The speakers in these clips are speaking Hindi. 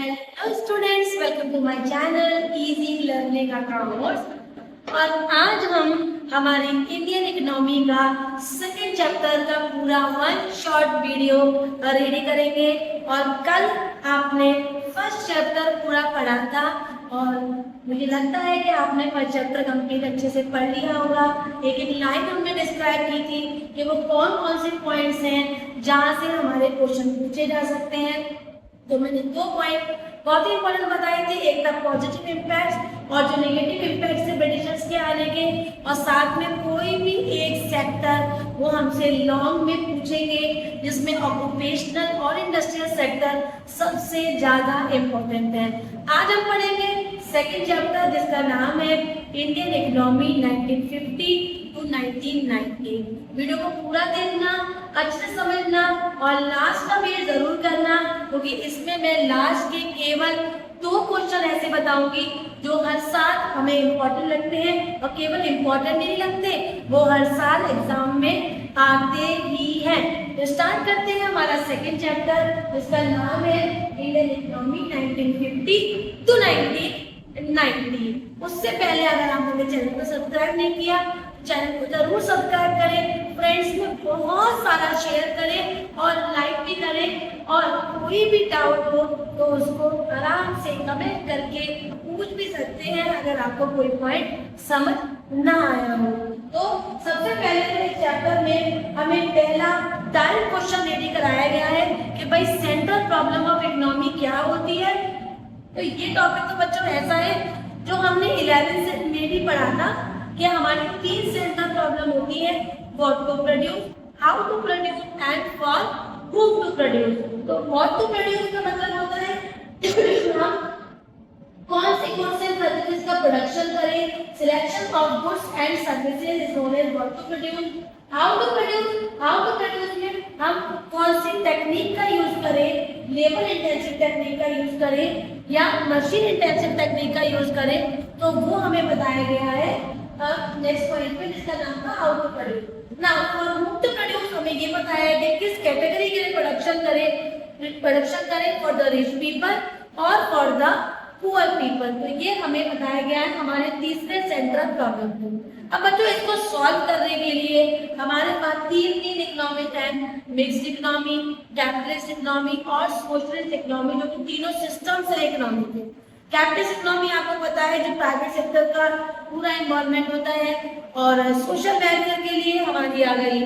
Hello students, welcome to my channel easy learning accounts. और आज हम हमारे इंडियन इकोनॉमी का सेकंड चैप्टर का पूरा वन शॉर्ट वीडियो रेडी करेंगे। और कल आपने फर्स्ट चैप्टर पूरा पढ़ा था और मुझे लगता है कि आपने फर्स्ट चैप्टर कंप्लीट अच्छे से पढ़ लिया होगा। एक एक लाइन हमने डिस्क्राइब की थी कि वो कौन कौन से पॉइंट्स हैं जहाँ से हमारे क्वेश्चन पूछे जा सकते हैं। तो मैंने दो पॉइंट बहुत ही इंपॉर्टेंट बताए थे, एक था पॉजिटिव इम्पैक्ट और जो नेगेटिव इम्पैक्ट से ब्रिटिशर्स के आने के, और साथ में कोई भी एक सेक्टर वो हमसे लॉन्ग में पूछेंगे जिसमें ऑक्यूपेशनल और इंडस्ट्रियल सेक्टर सबसे ज्यादा इम्पोर्टेंट है। आज हम पढ़ेंगे सेकेंड चैप्टर जिसका नाम है इंडियन इकोनॉमी 1950 to 1990। वीडियो को पूरा देखना, अच्छे से समझना और लास्ट का वेट जरूर करना, क्योंकि इसमें मैं लास्ट के केवल दो क्वेश्चन ऐसे बताऊंगी जो हर साल हमें इम्पोर्टेंट लगते हैं और केवल इम्पोर्टेंट नहीं लगते, वो हर साल एग्जाम में आते ही हैं। तो स्टार्ट करते हैं हमारा सेकेंड चैप्टर जिसका नाम है इंडियन इकोनॉमी 1950 to 1990। उससे पहले अगर आपने चैनल को सब्सक्राइब नहीं किया, चैनल को जरूर सब्सक्राइब करें, फ्रेंड्स में बहुत सारा शेयर करें और लाइक भी करें। और कोई भी डाउट हो तो उसको आराम से कमेंट करके पूछ भी सकते हैं अगर आपको कोई पॉइंट समझ ना आया हो। तो सबसे पहले तो इस चैप्टर में हमें पहला डायरेक्ट क्वेश्चन रेडी कराया गया है कि भाई सेंट्रल प्रॉब्लम ऑफ इकोनॉमी क्या होती है। तो ये टॉपिक तो बच्चों ऐसा है जो हमने 11th से में भी पढ़ा था कि हमारी तीन सेंट्रल प्रॉब्लम होती है, what to produce, how to produce and for whom to produce. तो व्हाट टू प्रोड्यूस का मतलब होता है हम कौन से गुड्स एंड सर्विसेज का प्रोडक्शन करें, selection of goods and services is known as what to produce. How to produce में हम कौन सी टेक्निक का यूज करें, लेबर इंटेंसिव टेक्निक का यूज करें या मशीन इंटेंसिव टेक्निक का यूज करें, तो वो हमें बताया गया है नेक्स्ट पॉइंट पे जिसका नाम था how to produce. Now for whom to produce हमें ये बताया है कि किस कैटेगरी के लिए प्रोडक्शन करें फॉर द रिच पीपल और फॉर द पुअर पीपल। तो ये हमें बताया गया है हमारे तीसरे सेंट्रल प्रॉब्लम को। अब बच्चों इसको सॉल्व करने के लिए हमारे पास तीन इकोनॉमिक है, मिक्स्ड इकोनॉमी, कैपिटलिस्ट इकोनॉमी और सोशलिस्ट इकोनॉमी, जो कि तीनों सिस्टम्स है इकोनॉमी के। कैपिटलिस्ट इकोनॉमी आपको पता है जो प्राइवेट सेक्टर का पूरा इन्वॉल्वमेंट होता है, और सोशल वेलफेयर के लिए हमारी आ गई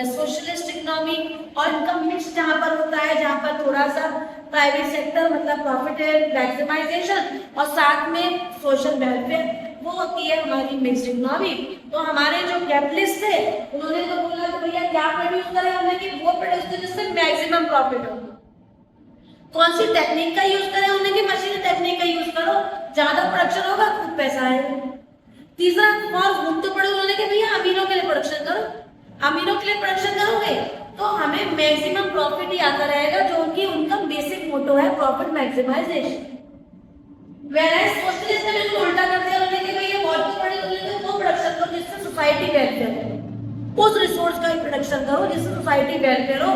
सोशलिस्ट इकोनॉमी। और इनका मिक्स जहाँ पर होता है, जहाँ पर थोड़ा सा प्राइवेट सेक्टर मतलब प्रॉफिट मैक्सिमाइजेशन और साथ में सोशल वेलफेयर, वो होती है हमारी मिक्स्ड इकोनॉमी। तो हमारे जो कैपिटलिस्ट थे उन्होंने तो बोला कि भैया क्या प्रोड्यूस करें हमने कि वो प्रोड्यूस करें जिससे मैक्सिमम प्रॉफिट हो। कौन सी टेक्निक का यूज करें उन्हें कि मशीन टेक्निक का यूज करो, ज्यादा प्रोडक्शन होगा खूब पैसा है। तीसरा फॉर हुम टू प्रोड्यूस उन्होंने कि भैया अमीरों के लिए प्रोडक्शन करो, अमीरों के लिए प्रोडक्शन करोगे तो हमें मैक्सिमम प्रॉफिट ही आता रहेगा, जो उनकी उनका बेसिक मोटो है प्रॉफिट मैक्सिमाइजेशन। वेराइज सोशलिस्ट ने बिल्कुल उल्टा कर दिया, उन्होंने कि भैया व्हाट टू प्रोड्यूस वो प्रोडक्शन करो जिससे सोसाइटी वेलफेयर हो, उस रिसोर्स का प्रोडक्शन करो जिससे सोसाइटी वेलफेयर हो।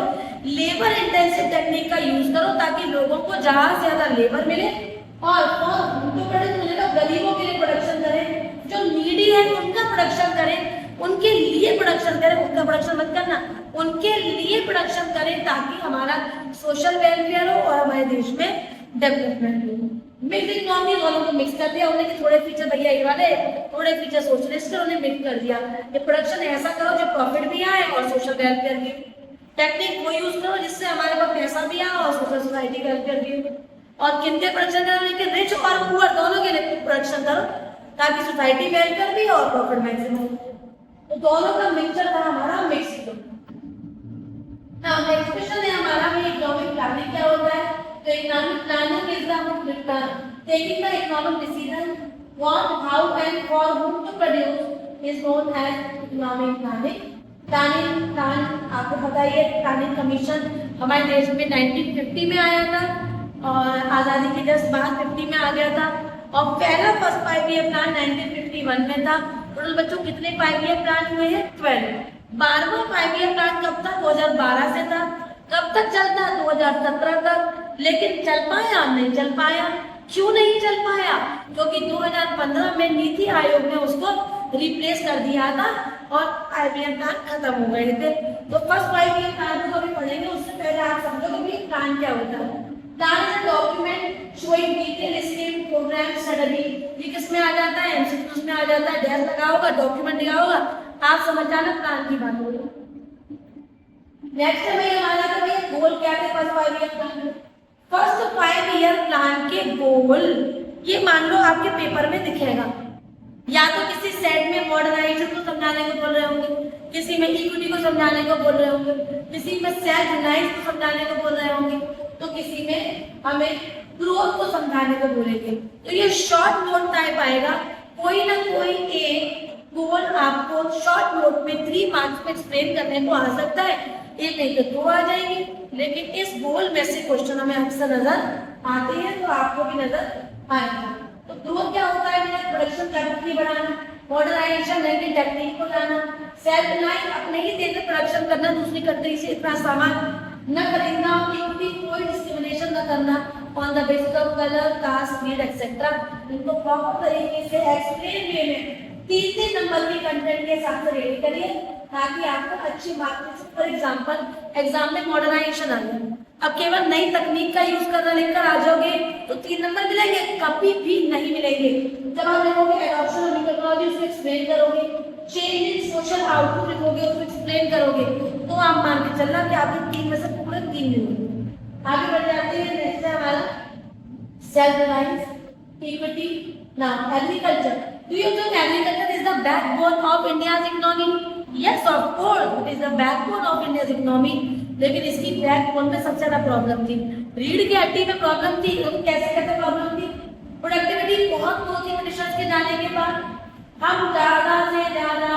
लेबर इंटेंसिव टेक्निक का यूज करो ताकि लोगों को ज्यादा से ज्यादा लेबर मिले। और गरीबों के लिए प्रोडक्शन करें, जो नीडी है उनका प्रोडक्शन करें, उनके लिए प्रोडक्शन करें, उनका प्रोडक्शन मत करना, उनके लिए प्रोडक्शन करें ताकि हमारा सोशल वेलफेयर हो और हमारे देश में डेवलपमेंट हो। मिक्स इकोनॉमी दोनों को मिक्स कर दिया उन्होंने कि थोड़े फीचर भैया ये वाले, थोड़े फीचर सोशलिस्ट उन्होंने मिक्स कर दिया। ये प्रोडक्शन ऐसा करो जो प्रॉफिट भी आए और सोशल वेलफेयर भी, टेक्निक वो यूज करो जिससे हमारे पास पैसा भी आए और सोशल सोसाइटी वेलफेयर भी हो। और किनके प्रोडक्शन करो, रिच और पुअर दोनों के लिए प्रोडक्शन करो ताकि सोसाइटी वेलफेयर भी और प्रॉफिट मैक्सिमम हो। तो दोनों का मिक्सचर था हमारा mix economy. Now next question है हमारा भी इकोनॉमिक प्लानिंग क्या होता है। तो economic planning is the taking the economic decision what, how and for whom to produce is known as economic planning. Planning आपको पता ही है, प्लानिंग कमीशन हमारे देश में 1950 में आया था और आजादी के जस्ट बाद 50 में आ गया था। और पहला फर्स्ट 5 ईयर प्लान 1951 में था। टोटल बच्चों कितने 5 ईयर प्लान हुए हैं? 12। 12वां 5 ईयर प्लान कब था? 2012 से था। कब तक चलता? 2017 तक। लेकिन चल पाया? नहीं चल पाया। क्यों नहीं चल पाया? क्योंकि 2015 में नीति आयोग ने उसको रिप्लेस कर दिया था और 5 ईयर प्लान खत्म हो गए थे। तो फर्स्ट 5 ईयर प्लान को भी पढ़ेंगे, उससे पहले आप समझो कि प्लान क्या होता है। Plan is a document showing detail scheme programme study. ये किस में आ जाता है? एमसीक्यूज में आ जाता है। डैश लगा होगा, डॉक्यूमेंट लिखा होगा, आप समझ जाना प्लान की बात होगी। नेक्स्ट में हमारा था भैया गोल क्या थे फर्स्ट 5 ईयर प्लान में। फर्स्ट 5 ईयर प्लान के गोल, ये मान लो आपके पेपर में दिखेगा, या तो किसी सेट में मॉडर्नाइजेशन को समझाने को बोल रहे होंगे, किसी में इक्विटी को समझाने को बोल रहे होंगे, किसी में सेल्फ रिलायंस को समझाने को बोल रहे होंगे, तो किसी में हमें ग्रोथ को समझाने को बोलेंगे। तो ये शॉर्ट नोट टाइप आएगा, कोई ना कोई एक गोल आपको शॉर्ट नोट में 3 मार्क्स में एक्सप्लेन करने को आ सकता है, एक नहीं तो 2 आ जाएंगे। लेकिन इस गोल में से क्वेश्चन हमें अक्सर नजर आते हैं, तो आपको भी नजर आएगा। तो ग्रोथ क्या होता है? मेरा प्रोडक्शन कैपेसिटी बढ़ाना, मॉडर्नाइजेशन नई टेक्निक को लाना, सेल्फ रिलायंस अपने ही देश में प्रोडक्शन करना, दूसरी कंट्री से इतना सामान न खरीदना, इक्विटी कोई डिस्क्रिमिनेशन न करना on the basis of colour, caste, creed etcetera. इनको प्रॉपर तरीके से एक्सप्लेन वे में 3 नंबर की कंटेंट के साथ से रेडी करिए, ताकि आपको अच्छी मार्क्स। फॉर एग्जांपल एग्जाम में मॉडर्नाइजेशन आ गया, अब केवल नई तकनीक का यूज करना लेकर आ जाओगे तो 3 नंबर मिलेंगे? कभी भी नहीं मिलेंगे। जब आप लिखोगे एडॉप्शन ऑफ न्यू टेक्नोलॉजी, उसको एक्सप्लेन करोगे, चेंज इन सोशल आउटपुट लिखोगे, उसको एक्सप्लेन करोगे, तो आप मान के चलना कि आपके 3 में से पूरे 3 मिलेंगे। आगे बढ़ जाते हैं। नेक्स्ट है हमारा self reliance, equity. Now agriculture, do you think agriculture is the backbone of India's economy? Yes of course, it is the backbone of India's economy. लेकिन इसकी बैकबोन में सबसे ज्यादा प्रॉब्लम थी, रीढ़ की हड्डी में प्रॉब्लम थी। तो कैसे कैसे प्रॉब्लम थी? प्रोडक्टिविटी बहुत लो थी ब्रिटिशर्स के जाने के बाद। हम ज्यादा से ज्यादा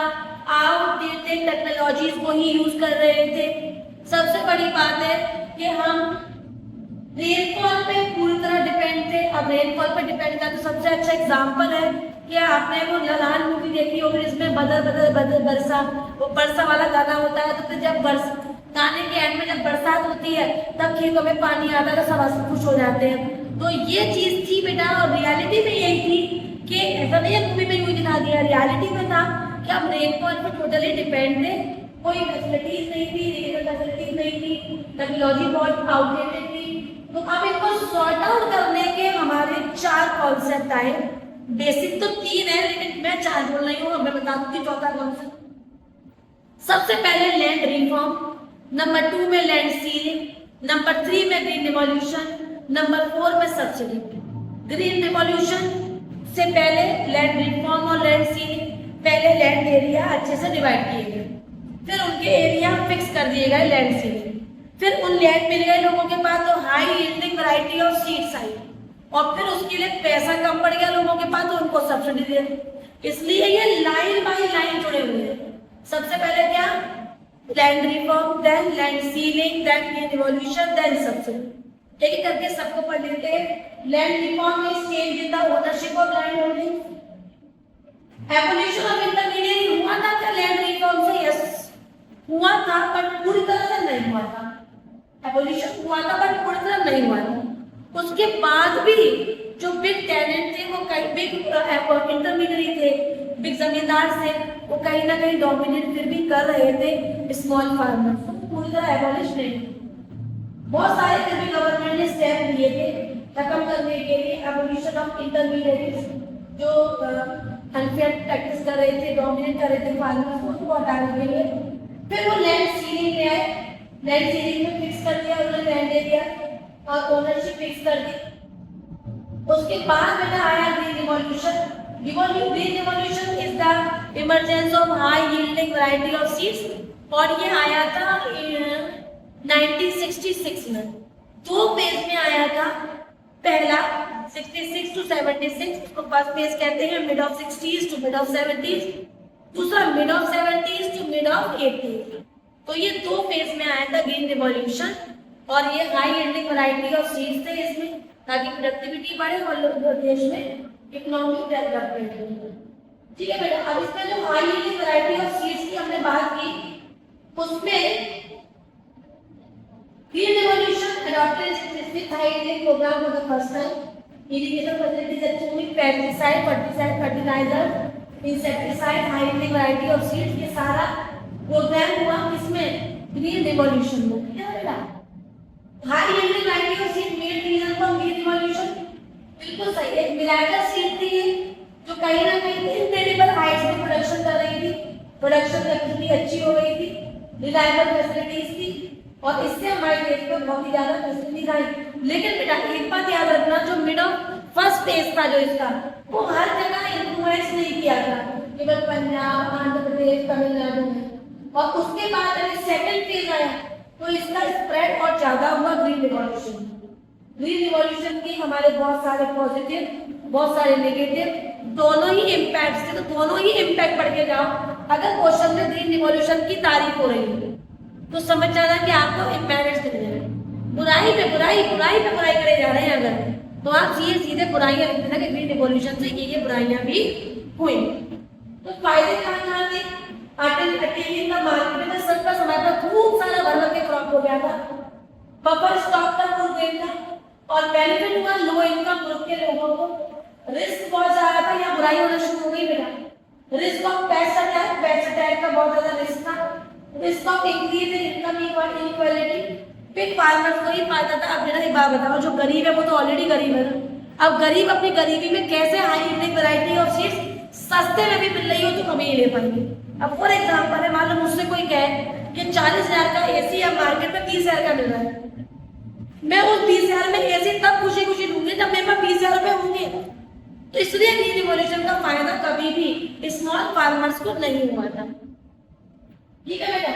आउटडेटेड टेक्नोलॉजीज को ही यूज कर रहे थे। सबसे बड़ी बात है कि हम रेनफॉल पे पूरी तरह डिपेंड थे। अब रेनफॉल पे डिपेंड का तो सबसे अच्छा एग्जांपल है कि आपने वो लगान मूवी देखी होगी, जिसमें बदल बदल बदल बरसा, वो बरसा वाला गाना होता है। तो फिर जब गाने के एंड में जब बरसात होती है तब खेतों में पानी आता है तो सब खुश हो जाते हैं। तो ये चीज थी बेटा, और रियलिटी में यही थी कि ऐसा नहीं है मूवी में यूं दिखा दिया, रियलिटी में था कि हम रेनफॉल पर टोटली डिपेंड थे। कोई फैसिलिटीज नहीं थी, रीजनल फैसिलिटीज नहीं थी, टेक्नोलॉजी बहुत आउटडेटेड थी। तो अब इनको सॉर्ट आउट करने के हमारे 4 कॉन्सेप्ट आए। बेसिक तो 3 है, लेकिन मैं 4 बोल रही हूँ, मैं बता दूंगी चौथा कॉन्सेप्ट। सबसे पहले लैंड रिफॉर्म, नंबर 2 में लैंड सीलिंग, नंबर 3 में ग्रीन रिवॉल्यूशन, नंबर 4 में सब्सिडी। ग्रीन रिवॉल्यूशन से पहले लैंड रिफॉर्म और लैंड सीलिंग, पहले लैंड एरिया अच्छे से डिवाइड किए गए, फिर उनके एरिया फिक्स कर दिए गए लैंड सीलिंग, फिर उन लैंड मिल गए लोगों के पास तो high yielding variety of seeds आई, और फिर उसके लिए पैसा कम पड़ गया लोगों के पास तो उनको सब्सिडी दे। इसलिए ये लाइन बाय लाइन जुड़े हुए हैं। सबसे पहले क्या? Land reform, then land ceiling, then green revolution, then subsidy. एक एक करके सबको पढ़ लेते हैं। लैंड रिफॉर्म में change in the ownership of land holding. Evolution of intermediate हुआ था क्या लैंड रिफॉर्म से? यस हुआ था, पर पूरी तरह से नहीं हुआ था। एवोल्यूशन हुआ था पर पूरी तरह नहीं हुआ था। उसके बाद भी जो बिग टेनेंट थे, वो कई बिग इंटरमीडिएट थे, बिग जमींदार थे, वो कहीं ना कहीं डोमिनेट फिर भी कर रहे थे स्मॉल फार्मर्स। तो पूरी तरह एबॉलिश नहीं। बहुत सारे फिर भी गवर्नमेंट ने स्टेप लिए थे खत्म करने के लिए एबॉलिशन ऑफ इंटरमीडिएट्स, जो अनफेयर प्रैक्टिस कर रहे थे, डोमिनेट कर रहे थे फार्मर्स को, उनको हटाने के लिए। फिर वो लैंड सीलिंग ले आए, लैंड सीलिंग में फिक्स कर दिया उन्होंने लैंड एरिया और ओनरशिप फिक्स कर दी। उसके बाद बेटा आया green revolution. Green revolution is the emergence of high yielding variety of seeds, और ये आया था 1966 में। 2 फेज में आया था। पहला 66 to 76, उसको फर्स्ट फेज कहते हैं, mid of 60s to mid of 70s। दूसरा mid of 70s to mid of 80s। तो ये 2 फेज में आया था ग्रीन रिवॉल्यूशन, और ये high yielding variety of seeds थे इसमें, ताकि प्रोडक्टिविटी बढ़े और देश में इकोनॉमिक डेवलपमेंट हो। ठीक है बेटा, अब इसमें जो high yielding variety of seeds की हमने बात की, उसमें Green Revolution adopted a specific high-tech program for the first time. Irrigation facilities assuming pesticide, fertilizer, insecticide, high-tech variety of seeds, ये सारा प्रोग्राम हुआ किसमें? ग्रीन रिवॉल्यूशन में। क्या बेटा? High yielding variety of seed made reason for green revolution. बिल्कुल सही। एक मिराकल सीड थी जो कहीं ना कहीं इनक्रेडिबल हाइट्स में प्रोडक्शन कर रही थी, प्रोडक्शन कैपेसिटी अच्छी हो गई थी, रिलायबल फैसिलिटीज थी और इससे हमारे देश को बहुत ही ज्यादा फैसिलिटीज आई। लेकिन बेटा एक बात याद रखना, जो मिड ऑफ फर्स्ट फेज था जो इसका, वो हर जगह इन्फ्लुएंस नहीं किया था, केवल पंजाब, आंध्र प्रदेश, तमिलनाडु में। और उसके बाद जब सेकंड फेज आया तो इसका स्प्रेड और ज्यादा हुआ ग्रीन रिवॉल्यूशन। ग्रीन रिवॉल्यूशन के हमारे बहुत सारे पॉजिटिव, बहुत सारे नेगेटिव, दोनों ही इम्पैक्ट थे। तो दोनों ही इम्पैक्ट पढ़ के जाओ। अगर क्वेश्चन में ग्रीन रिवॉल्यूशन की तारीफ हो रही है तो समझ जाना कि आपको इम्पैक्ट कितने हैं। बुराई पे बुराई, बुराई पे बुराई करे जा रहे हैं अगर, तो आप सीधे बुराइयां लिख देना कि ग्रीन रिवॉल्यूशन से ये बुराइयां भी हुई। तो फायदे कहाँ थे? अटेनिंग का मार्केट में सबका समय पर खूब सारा भर के क्रॉप हो गया था, बफर स्टॉक का फुल गेन था और बेनिफिट हुआ लो इनकम ग्रुप के लोगों को। रिस्क बहुत ज्यादा था, यहाँ बुराई होना शुरू हो गई बेटा। रिस्क ऑफ पेस्ट अटैक का बहुत ज्यादा रिस्क था। Risk of increase in income inequality. Big farmers को ही फायदा था। अब मेरा एक बात बताओ, जो गरीब है वो तो ऑलरेडी गरीब है ना। अब गरीब अपनी गरीबी में कैसे high yielding variety of seeds सस्ते में भी मिल रही हो तो कभी नहीं ले पाएंगे। अब फॉर एग्जांपल है, मान लो मुझसे कोई कहे कि 40,000 का एसी अब मार्केट में 20,000 का मिल रहा है, मैं उस 20,000 में एसी तब खुशी खुशी लूंगी जब मेरे पास 20,000 रुपए होंगे। तो इसलिए ग्रीन रिवॉल्यूशन का फायदा कभी भी स्मॉल फार्मर्स को नहीं हुआ था। ठीक है बेटा।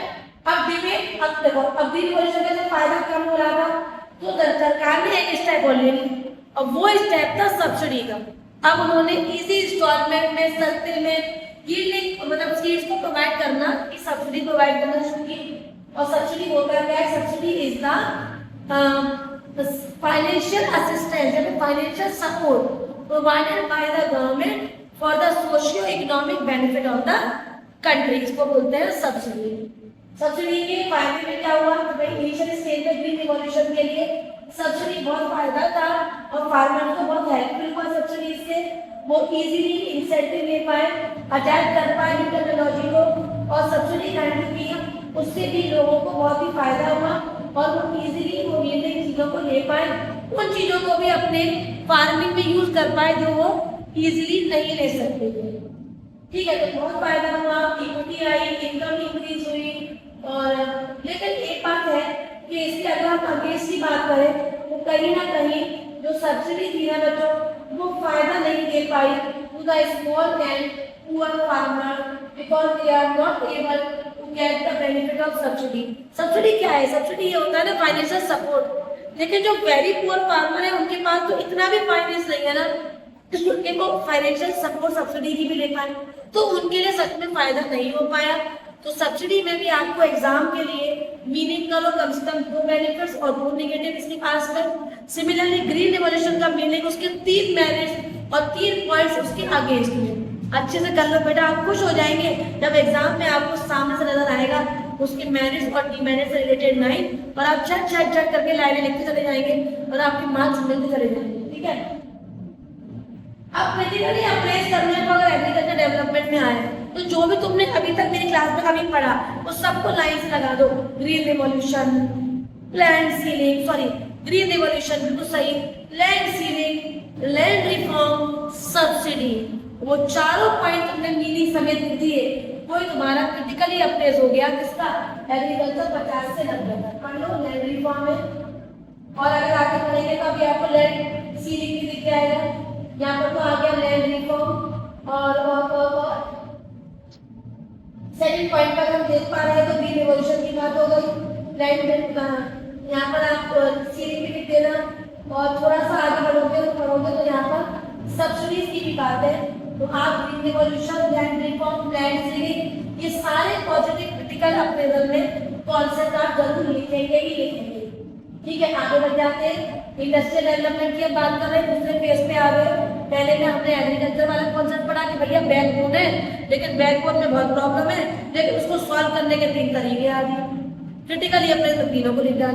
अब डिबेट, अब देखो, अब ग्रीन रिवॉल्यूशन का जब फायदा कम हो रहा था तो सरकार ने एक स्टेप और ले ली और वो स्टेप था सब्सिडी का। अब उन्होंने इजी इंस्टॉलमेंट में, सस्ते में यील्डिंग मतलब सीड्स को प्रोवाइड करना की सब्सिडी प्रोवाइड करना शुरू की। और सब्सिडी होता क्या है? Subsidy is the financial assistance या financial support provided by the government for the socio-economic benefit of the country। इसको बोलते हैं सब्सिडी। सब्सिडी के फायदे में क्या हुआ? भाई इनिशियल स्टेज में ग्रीन रिवॉल्यूशन के लिए सब्सिडी बहुत फायदा था और फार्मर को बहुत हेल्पफुल हुआ सब्सिडी से। वो इजीली इंसेंटिव ले पाए, अडैप्ट कर पाए न्यू टेक्नोलॉजी को और सब्सिडी हैंडल की, उससे भी लोगों को बहुत ही फायदा हुआ और वो इजीली वो नई चीजों को ले पाए, उन चीजों को भी अपने फार्मिंग में यूज कर पाए जो वो इजीली नहीं ले सकते थे। ठीक है, तो बहुत फायदा हुआ, इक्विटी आई, इनकम इंक्रीज हुई। और लेकिन एक बात है कि इसके अगर हम अगेंस्ट की बात करें तो कहीं ना कहीं जो सब्सिडी थी ना बच्चों, वो फायदा नहीं दे पाई to the small and poor farmer because they are not able to get the benefit of subsidy. Subsidy क्या है? सब्सिडी ये होता है ना फाइनेंशियल सपोर्ट। लेकिन जो वेरी पुअर फार्मर है उनके पास तो इतना भी फाइनेंस नहीं है ना उनके को फाइनेंशियल सपोर्ट सब्सिडी की भी ले पाए, तो उनके लिए सच में फायदा नहीं हो पाया। तो सब्सिडी में भी आपको एग्जाम के लिए मीनिंग करो कम से कम 2 बेनिफिट्स और 2 नेगेटिव इसके पास कर। सिमिलरली ग्रीन रिवॉल्यूशन का मीनिंग उसके 3 मेरिट्स और 3 पॉइंट्स उसके अगेंस्ट में। अच्छे से कर लो बेटा, आप खुश हो जाएंगे जब एग्जाम में आपको सामने से नजर आएगा उसके मेरिट्स और डिमेरिट्स से रिलेटेड 9 और आप झट झट झट करके लाइनें लिखते चले जाएंगे और आपके मार्क्स मिलते चले जाएंगे। ठीक है, अब क्रिटिकली अप्रेस करने को अगर एग्रीकल्चर डेवलपमेंट में आए तो जो भी तुमने अभी तक मेरी क्लास में अभी पढ़ा वो सबको लाइन से लगा दो। Green revolution, land ceiling, sorry green revolution बिल्कुल सही, land ceiling, land reform, subsidy, वो चारों पॉइंट तुमने मीनिंग समेत लिख दिए, कोई तुम्हारा क्रिटिकली अप्रेस हो गया किसका? एग्रीकल्चर 50 से 90 तक पढ़ लो लैंड रिफॉर्म में। और अगर आगे पढ़ेंगे तो अभी आपको लैंड सीलिंग भी दिख जाएगा, यहाँ पर तो आ गया लैंड रिफॉर्म। और सेकंड पॉइंट पर हम देख पा रहे हैं तो ग्रीन रिवॉल्यूशन की बात हो गई। लैंड यहाँ पर आप सीलिंग भी लिख देना और थोड़ा सा आगे बढ़ोगे तो यहाँ पर सब्सिडीज की भी बात है। तो आप green revolution, land reform, land ceiling, ये सारे पॉजिटिव क्रिटिकल अप्रेजल में कॉन्सेप्ट आप जरूर लिखेंगे ही लिखेंगे। ठीक है, आगे बढ़ जाते हैं। इंडस्ट्रियल डेवलपमेंट की बात कर रहे हैं, दूसरे फेज पे आ गए। पहले में हमने एग्रीकल्चर वाला कॉन्सेप्ट पढ़ा कि भैया बैकबोन है, लेकिन बैकबोन में बहुत प्रॉब्लम है, लेकिन उसको सॉल्व करने के 3 तरीके आ गए। क्रिटिकली अपने तब्दीलों को लेकर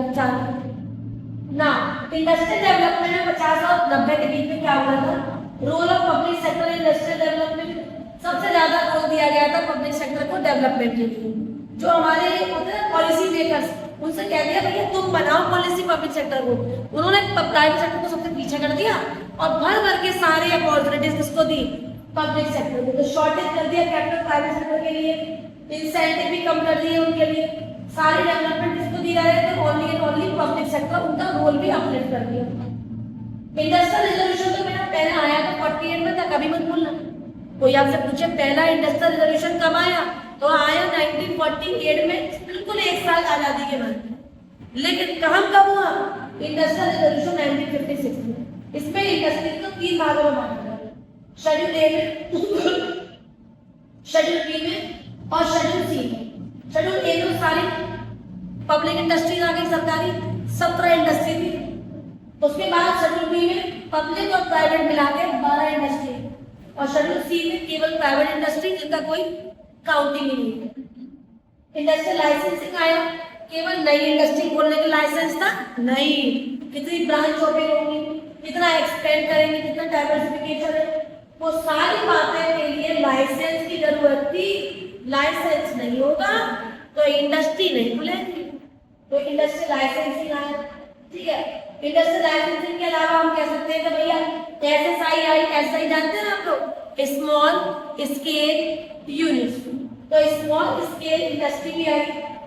ना। इंडस्ट्रियल डेवलपमेंट में 50 और 90 के बीच में क्या हुआ था, role of public sector industrial development, सबसे ज्यादा रोल दिया गया था पब्लिक सेक्टर को डेवलपमेंट के लिए। जो हमारे होते हैं पॉलिसी मेकर्स, उनसे कह दिया भैया तुम बनाओ पॉलिसी पब्लिक सेक्टर को, उन्होंने प्राइवेट सेक्टर को सबसे पीछे कर दिया और भर भर के सारे अपॉर्चुनिटीज किसको दी, पब्लिक सेक्टर को। तो शॉर्टेज कर दिया कैपिटल प्राइवेट सेक्टर के लिए, इंसेंटिव भी कम कर दिए उनके लिए, सारी डेवलपमेंट किसको दी जा रही है, only and only public sector, उनका रोल भी अपलिफ्ट कर दिया। इंडस्ट्रियल रिजोल्यूशन तो मेरा पहला आया था 48 में था, कभी मत भूलना। कोई आपसे पूछे पहला इंडस्ट्रियल रिजोल्यूशन कब आया, तो आया 1948 में, बिल्कुल एक साल आजादी के बाद। लेकिन काम कब हुआ, इंडस्ट्रियल रिजोल्यूशन 1956 में। इसमें इंडस्ट्री को 3 भागों में बांटा गया, शेड्यूल ए में, शेड्यूल बी में और शेड्यूल सी में। शेड्यूल ए में सारी पब्लिक इंडस्ट्रीज आ गई, सरकारी 17 इंडस्ट्री थी। उसके बाद शेड्यूल बी में पब्लिक और प्राइवेट मिला के 12 इंडस्ट्री, और शेड्यूल सी में केवल प्राइवेट इंडस्ट्री जिनका कोई काउंटिंग ही नहीं है। इंडस्ट्रियल लाइसेंसिंग आया, केवल नई इंडस्ट्री खोलने का लाइसेंस था नहीं, कितनी ब्रांच ओपन होंगी, कितना एक्सपेंड करेंगे, कितना डाइवर्सिफिकेशन है, वो सारी बातें के लिए लाइसेंस की जरूरत थी। लाइसेंस नहीं होगा तो इंडस्ट्री नहीं खुलेगी, तो इंडस्ट्रियल लाइसेंसिंग आया। ठीक है, इंडस्ट्रियल लाइसेंसिंग के अलावा हम कह सकते हैं कि भैया एसएसआई आई, एसआई जानते हैं आप लोग, स्मॉल स्केल यूनिट्स। तो स्मॉल स्केल इंडस्ट्री भी आई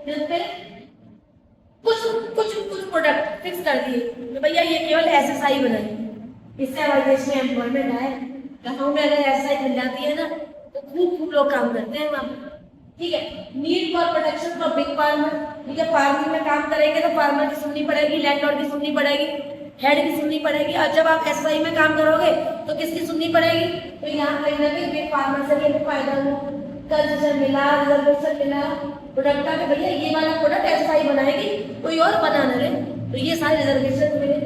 जिसमें कुछ प्रोडक्ट फिक्स कर दिए तो भैया ये केवल एसएसआई बनाएंगे, इससे हमारे देश में एम्प्लॉयमेंट आए। गाँव में अगर एसएसआई बन जाती है ना तो खूब लोग काम करते हैं वहाँ। ठीक है, need for protection for big farmer. ठीक है, फार्मिंग में काम करेंगे तो फार्मर की सुननी पड़ेगी, लैंडलॉर्ड की सुननी पड़ेगी, हेड की सुननी पड़ेगी। और जब आप एसआई में काम करोगे तो किसकी सुननी पड़ेगी, तो यहाँ कहीं ना कहीं बिग फार्मर से भी फायदा हो, कंसेशन मिला, रिजर्वेशन मिला, प्रोडक्ट का भैया ये वाला प्रोडक्ट एसआई बनाएगी, कोई और बना न रहे, तो ये सारे रिजर्वेशन मिले।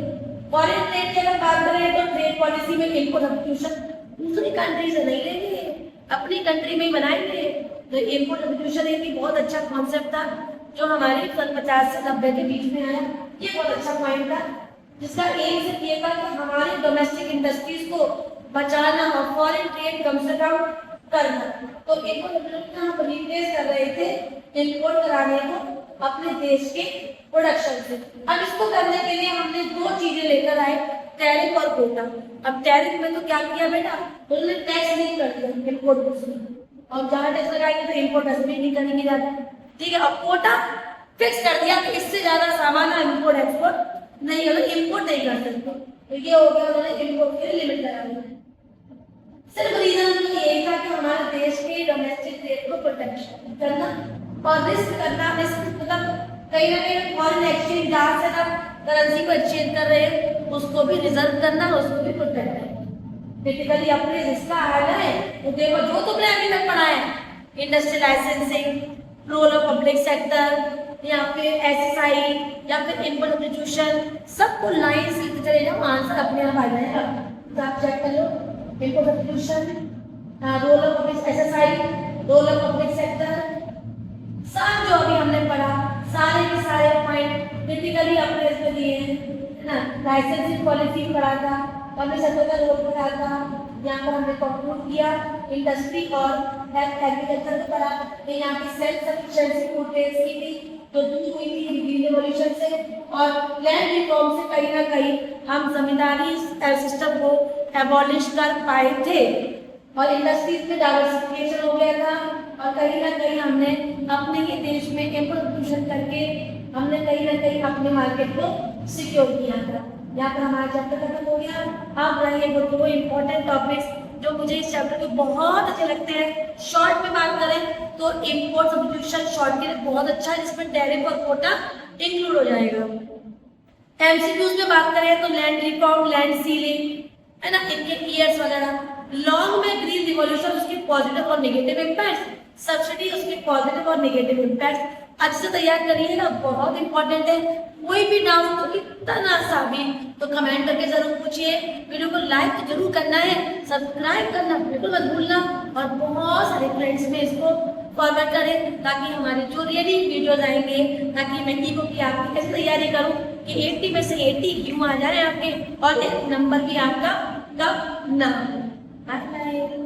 फॉरेन ट्रेड की अगर बात करें तो ट्रेड पॉलिसी में इनपुट सब्स्टिट्यूशन दूसरी कंट्री से नहीं लेंगे, अपनी कंट्री में ही बनाएंगे। तो इनपुट सब्स्टिट्यूशन एक भी बहुत अच्छा कॉन्सेप्ट था जो हमारे सन 50 से 90 के बीच में आया। ये बहुत अच्छा पॉइंट था जिसका एम सिर्फ ये था कि हमारी डोमेस्टिक इंडस्ट्रीज को बचाना और फॉरेन ट्रेड कम से कम करना। तो इनपुट सब्स्टिट्यूशन हम रिप्लेस कर रहे थे इम्पोर्ट कराने को अपने देश के प्रोडक्शन से। अब इसको करने के लिए हमने 2 चीजें लेकर आए, टैरिफ और कोटा। अब टैरिफ में तो क्या किया बेटा, उन्होंने टैक्स नहीं कर दिया इम्पोर्ट को, और जहाँ टैक्स लगाएंगे तो इम्पोर्ट नहीं करेंगे ज्यादा। ठीक है, अब कोटा फिक्स कर दिया कि इससे ज्यादा सामान इम्पोर्ट एक्सपोर्ट नहीं, अगर इम्पोर्ट नहीं कर सकते, तो ये हो गया उन्होंने इम्पोर्ट के लिमिट लगा दिया। सिर्फ रीजन तो यही था कि हमारे देश के डोमेस्टिक ट्रेड को प्रोटेक्शन करना और रिस्क करना। रिस्क मतलब कहीं ना कहीं फॉरेन एक्सचेंज जहाँ से आप करेंसी को एक्सचेंज कर रहे हैं उसको भी रिजर्व करना, उसको भी प्रोटेक्ट करना। टिपिकली अपने जिसका आना है तो देखो जो तुमने अभी तक पढ़ा है, industrial licensing, role of public sector या फिर एसएसआई या फिर इनपुट सब्स्टिट्यूशन, सबको लाइन से लिखते चले जाओ, आंसर अपने आप आ जाएगा। तो आप चेक कर लो, input substitution, role of public, SSI, role of public sector, सब जो अभी हमने पढ़ा सारे के सारे पॉइंट क्रिटिकली अपने इसमें दिए हैं ना। लाइसेंसिंग पॉलिसी पढ़ा था, पब्लिक सेक्टर का रोल पढ़ा था, यहाँ पर हमने कंक्लूड किया इंडस्ट्री और एग्रीकल्चर को पढ़ा। यहाँ की सेल्फ सफिशिएंसी को टेस्ट की थी जो दूर हुई थी ग्रीन रिवॉल्यूशन से, और लैंड रिफॉर्म से कहीं ना कहीं हम जमींदारी सिस्टम को एबॉलिश कर पाए थे, और इंडस्ट्रीज में डाइवर्सिफिकेशन हो गया था, और कहीं ना कहीं हमने अपने ही देश में इम्पोर्टेशन करके हमने कहीं ना कहीं अपने मार्केट को सिक्योर किया था। यहाँ पर हमारा चैप्टर खत्म हो गया। अब रहिए वो 2 इम्पोर्टेंट टॉपिक्स जो मुझे इस चैप्टर के बहुत अच्छे लगते हैं। शॉर्ट में बात करें तो इम्पोर्ट सब्स्टिट्यूशन शॉर्ट के लिए बहुत अच्छा है, जिसमें टैरिफ और कोटा इंक्लूड हो जाएगा। एमसीक्यूज में बात करें तो लैंड रिफॉर्म, लैंड सीलिंग है ना, इनके ईयर्स वगैरह। लॉन्ग में ग्रीन रिवॉल्यूशन, उसके पॉजिटिव और नेगेटिव इम्पैक्ट, सब्सिडी उसके पॉजिटिव और नेगेटिव इम्पैक्ट अच्छे से तैयार करिएगा, बहुत इंपॉर्टेंट है। कोई भी डाउट तो इतना सा भी तो कमेंट करके जरूर पूछिए। वीडियो को लाइक जरूर करना है, सब्सक्राइब करना बिल्कुल मत भूलना, और बहुत सारे फ्रेंड्स में इसको फॉरवर्ड करें, ताकि हमारे जो रियली वीडियोज आएंगे, ताकि मैं ईको की आपकी कैसे तैयारी करूं कि 80 में से 80 क्यों आ जाए आपके, और एक नंबर भी आपका कम ना हो। Bye bye.